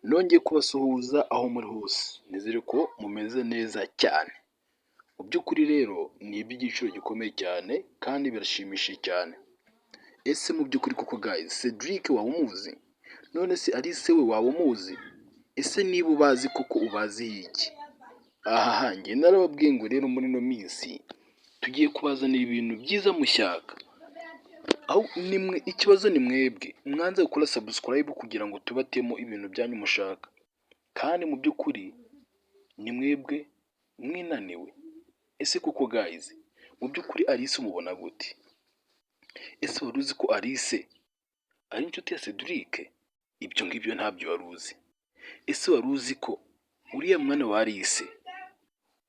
Nongeye kubasuhuza aho muri hose, nizere ko mumeze neza cyane. Mu by'ukuri rero ni iby'igiciro gikomeye cyane kandi birashimishije cyane. Ese mu by'ukuri koko guys, Cedric waba umuzi? None se Alice we waba umuzi? Ese niba ubazi koko ubaziho iki? Aha njye narababwiye ngo rero muri ino minsi tugiye kubazanira ibintu byiza mushyaka. Aho nimwe ikibazo ni mwebwe mwanze gukora subscribe kugira ngo tubatemo ibintu byanyu mushaka, kandi mu by'ukuri ni mwebwe mwinaniwe. Ese kuko guys, mu by'ukuri Alice umubona gute? Ese wari uzi ko Alice ari inshuti ya Cedric? Ibyo ngibyo ntabyo wari uzi. Ese wari uzi ko uriya mwana wa Alice,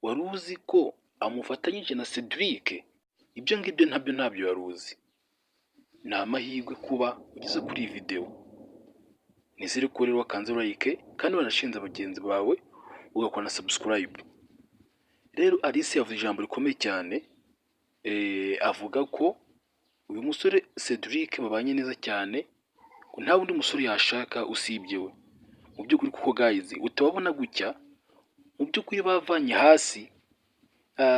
wari uzi ko amufatanyije na Cedric? Ibyo ngibyo ntabyo wari uzi. Ni amahirwe kuba ugeze kuri iyi video. Nizere ko rero wakanze like kandi wanashinze bagenzi bawe ugakora na subscribe. Rero Alice yavuze ijambo rikomeye cyane, avuga ko uyu musore Cedric babanye neza cyane, ko nta wundi musore yashaka usibye we. Mu by'ukuri kuko guys, utababona gutya, mu by'ukuri bavanye hasi.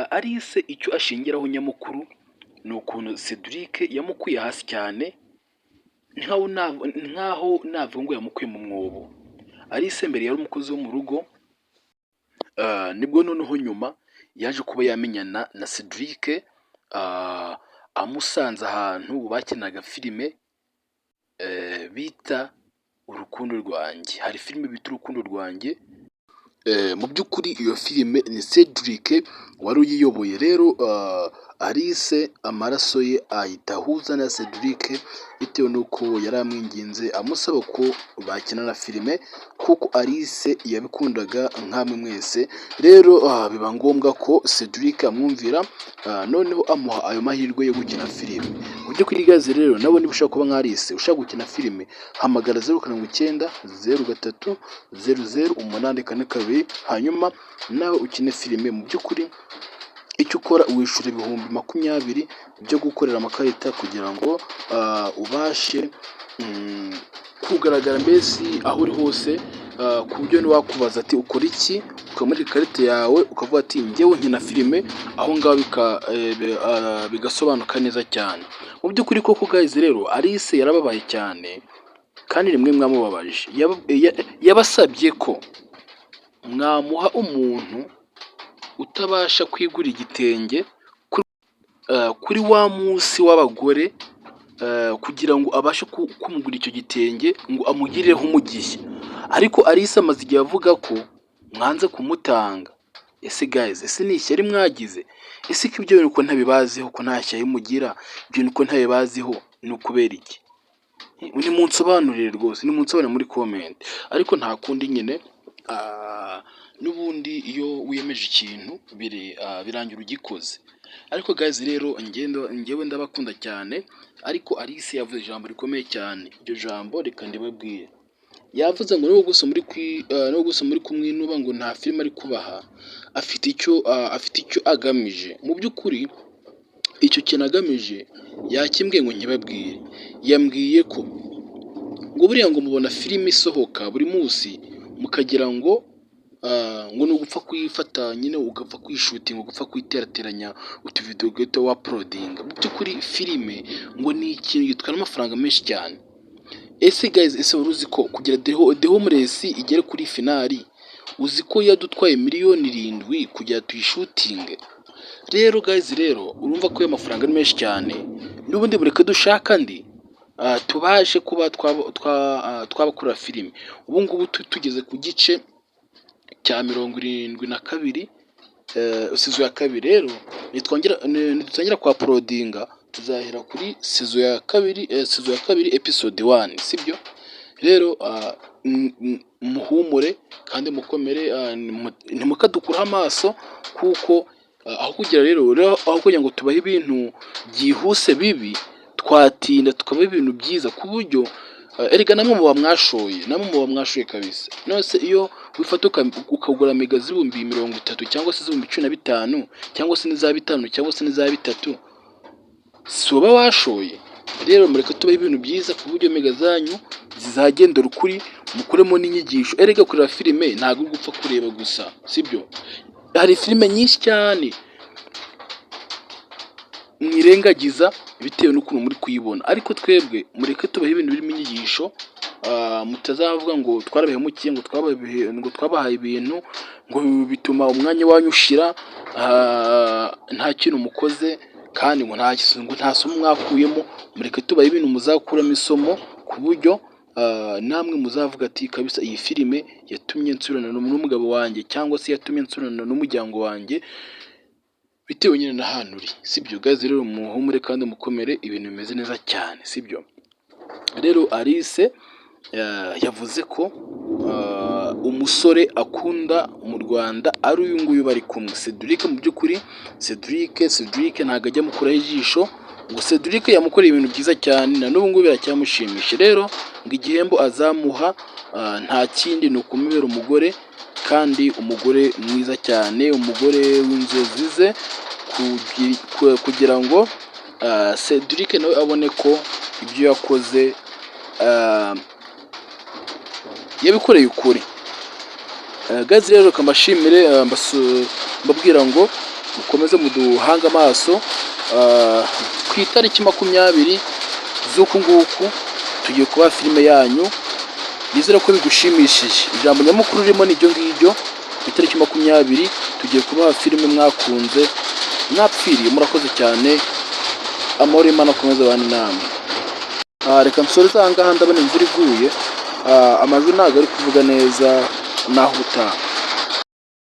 Alice icyo ashingiraho nyamukuru ni ukuntu Cedric yamukuye hasi cyane, nkaho navuga ngo yamukuye mu mwobo. Alice mbere yari umukozi wo mu rugo, nibwo noneho nyuma yaje kuba yamenyana na Cedric, amusanze ahantu bakinaga filime bita Urukundo Rwanjye. Hari filime bita Urukundo Rwanjye. Mu by'ukuri iyo filime ni Cedric wari uyiyoboye. Rero Alice amaraso ye ahita ahuza na Cedric bitewe n'uko yari amwinginze amusaba ko bakinana filime, kuko Alice yabikundaga nk'amwe mwese. Rero biba ngombwa ko Cedric amwumvira, noneho amuha ayo mahirwe yo gukina filime. Mu by'ukuri guys rero, nabo niba ushaka kuba nka Alice ushaka gukina filime, hamagara 0790000842 hanyuma nawe ukine filime. Mu by'ukuri icyo ukora wishyura ibihumbi 20 byo gukorera amakarita kugira ngo ubashe kugaragara mbese aho uri hose, ku buryo niwakubaza ati ukora iki, ukamurika ikarita yawe ukavuga ati njyewe nkina filime, aho ngaho bigasobanuka neza cyane. Mu by'ukuri koko guys rero, Alice yarababaye cyane kandi rimwe mwamubabaje. Yabasabye ko mwamuha umuntu utabasha kwigura igitenge kuri wa munsi w'abagore, kugira ngo abashe kumugura icyo gitenge ngo amugireho umugisha. Ariko Alice amaze igihe avuga ko mwanze kumutanga. Ese guys, ese ni ishyari mwagize? Ese ko ibyo bintu ko ntabibaziho, ko nta shyari mugira, ibyo bintu ko ntabibaziho, ni ukubera iki? Ni munsobanurire rwose, ni munsobanurire muri comment. Ariko nta kundi nyine, n'ubundi iyo wiyemeje ikintu birangira ugikoze. Ariko guys rero, njyewe ndabakunda cyane. Ariko Alice yavuze ijambo rikomeye cyane. Iryo jambo reka ndibabwire. Yavuze ngo nubwo gusa muri kumwinuba ngo nta filime ari kubaha, afite icyo agamije. Mu by'ukuri icyo kintu agamije yakimbwiye ngo nkibabwire. Yambwiye ko ngo buriya ngo mubona filime isohoka buri munsi mukagira ngo ni ugupfa kuyifata nyine, ugapfa kuyishutinga, ugapfa kuyiterateranya utuvideo gato wa uploadinga. Mu by'ukuri filime ngo ni ikintu gitwara amafaranga menshi cyane. Ese guys, ese wari uzi ko kugira The Homeless igere kuri finali, uzi ko yadutwaye 7 miliyoni kugira tuyishutinge? Rero guys rero, urumva ko amafaranga ari menshi cyane. N'ubundi bureke dushaka andi tubashe kuba twabakora filime. Ubu ngubu tugeze ku gice cya 72, season ya 2. Rero nitwongera kwa uploadinga tuzahera kuri season ya 2 episode 1, sibyo? Rero muhumure kandi mukomere, ntimukadukuraho amaso, kuko aho kugira ngo tubahe ibintu byihuse bibi, twatinda tukabaha ibintu byiza ku buryo erega namwe muba mwashoye kabisa. Nose iyo wifata ukagura mega z'ibihumbi 30 cyangwa se z'ibihumbi 15 cyangwa se n'iza 5 cyangwa se n'iza 3, si uba washoye? Rero mureke tubahe ibintu byiza ku buryo mega zanyu zizagendera ukuri, mukuremo n'inyigisho. Erega kureba filime ntabwo uri gupfa kureba gusa, sibyo? Hari filime nyinshi cyane mwirengagiza bitewe n'ukuntu muri kuyibona, ariko twebwe mureke tubahe ibintu birimo inyigisho. Mutazavuga ngo twarabihemukiye, ngo twabahaye ibintu ngo bituma umwanya wanyu ushira, nta kintu mukoze kandi ngo nta somo mwakuyemo. Mureke tubahe ibintu muzakuramo isomo, ku buryo namwe muzavuga ati kabisa iyi filime yatumye nsurana n'umugabo wanjye, cyangwa se yatumye nsurana n'umuryango wanjye, bitewe nyine n'ahantu uri, sibyo guys? Rero muhumure kandi mukomere, ibintu bimeze neza cyane, sibyo? Rero Alice yavuze ko umusore akunda mu Rwanda ari uyu nguyu bari kumwe, Cedric. Mu by'ukuri Cedric ntabwo ajya mukuraho ijisho, ngo Cedric yamukoreye ibintu byiza cyane, na n'ubu ngubu biracyamushimisha. Rero ngo igihembo azamuha nta kindi ni ukumubera umugore, kandi umugore mwiza cyane, umugore w'inzozi ze, kugira ngo Cedric nawe abone ko ibyo yakoze yabikoreye ukuri. Guys, rero kamashimire, mbabwira ngo mukomeze muduhanga amaso. Ku itariki 20 z'uku nguku tugiye kuba filime yanyu, nizere ko bigushimishije. Ijambo nyamukuru ririmo n'ibyo ngibyo. Ku itariki 20 tugiye kuba filime mwakunze mwapfiriye. Murakoze cyane, amahoro y'Imana akomeze abane namwe. Reka nsoreze aha ngaha, ndabona imvura iguye, amajwi ntabwo ari kuvuga neza, naho utaha.